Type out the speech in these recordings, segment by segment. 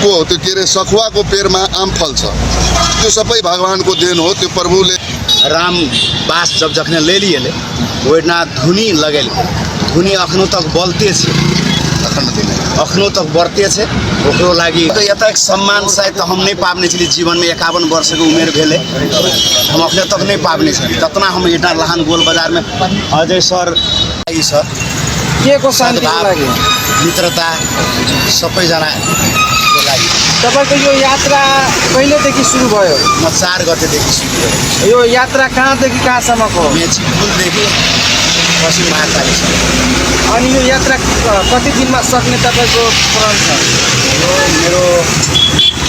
रुखको त्यो के अरे सखुवाको पेरमा आम फल्छ, त्यो सबै भगवानको देन हो। त्यो प्रभुले राम बास जब जखने ले लिए ओहिना धुनी लगेल, धुनी अखनो तक बोलते छे, अखनो तक बढ़ते छे। ओकरो लागि तो यता एक सम्मान शायद हम नहीं पाबने छली जीवन में। 51 वर्ष के उमेर भेले, हम अखने तक नहीं पाबने छली। ततना हम एटा लहान गोल बाजार में अजय सर ई सर के को शान्ति लागि मित्रता सबैजना लागि। तपाईको यो यात्रा कहिलेदेखि सुरु भयो? म 4 गतेदेखि सुरु भयो। यो यात्रा कहाँदेखि कहाँसम्मको? मेची पुलदेखि पश्चिम महाकालीसम्म। अनि यो यात्रा कति दिनमा सक्ने तपाईको प्रण छ? यो मेरो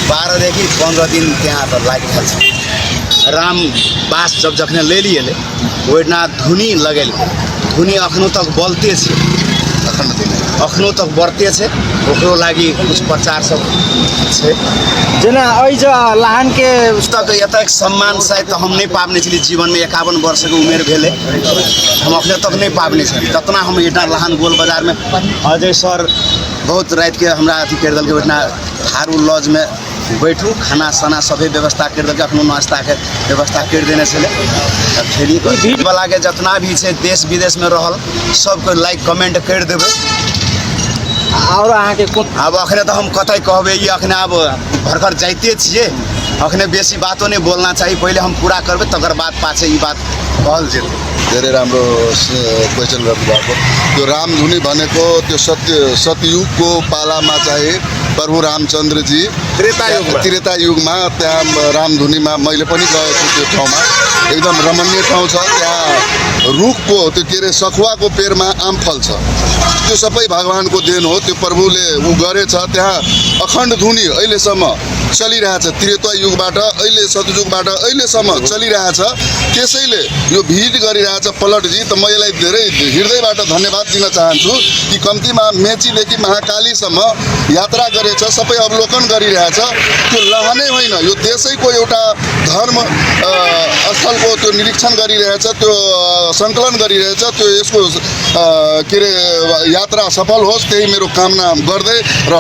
12 देखि 15 दिन त्यहाँ त लागिहाल्छ। राम बास जब जखने ले लिए ओहिना धुनी लगेल, धुनी अखनो तक बोलते छे, अखनो तक बढ़ते छे। ओकरो लागि कुछ प्रचार सब छे। जेना अइज लाहान के तक यता एक सम्मान शायद हम नहीं पाबने छली जीवन में। 51 वर्ष के उमेर भेले, हम अखने तक नहीं पाबने छली। ततना हम एटा लहान गोल बाजार में अजय सर बहुत रात के हमरा अथी कर देलकै। ओहिना थारू लॉज में बैठू, खाना साना सभी व्यवस्था कर देलकै, अपनो नाश्ता के व्यवस्था कर देने छले। फेरी भीड़ वाला के जितना भी छे देश विदेश में रहल सबको लाइक कमेंट कर देबै। और अहाँ के कोन अब अखने तो हम कतै कहबै, ये अखने अब भरकर जाइते छिए, अखने बेसी बातों नहीं बोलना चाहिए। पहले हम पूरा करबै तकर बाद पाछे ई बात कहल जेतै। धेरै राम्रो क्वेसन गर्नुभएको। त्यो रामधुनी भनेको त्यो सतयुगको पालामा चाहिँ प्रभु रामचन्द्रजी त्रेता युगमा त्यहाँ रामधुनीमा मैले पनि गएको छु। त्यो ठाउँमा एकदम रमणीय ठाउँ छ। त्यहाँ रुखको त्यो के अरे सखुवाको पेरमा आम फल्छ, त्यो सबै भगवानको देन हो। त्यो प्रभुले ऊ गरेछ। त्यहाँ अखण्ड धुनी अहिलेसम्म चलिरहेछ, त्रेता युगबाट अहिले सतयुगबाट अहिलेसम्म चलिरहेछ। त्यसैले यो भिड गरिरहेछ पलटजी। त म यसलाई धेरै हृदयबाट धन्यवाद दिन चाहन्छु कि कम्तीमा मेचीदेखि महाकालीसम्म यात्रा गरेछ, सबै अवलोकन गरिरहेछ। त्यो लहानै होइन, यो देशैको एउटा धर्म स्थलको त्यो निरीक्षण गरिरहेछ, त्यो सङ्कलन गरिरहेछ। त्यो यसको के अरे यात्रा सफल होस् त्यही मेरो कामना गर्दै र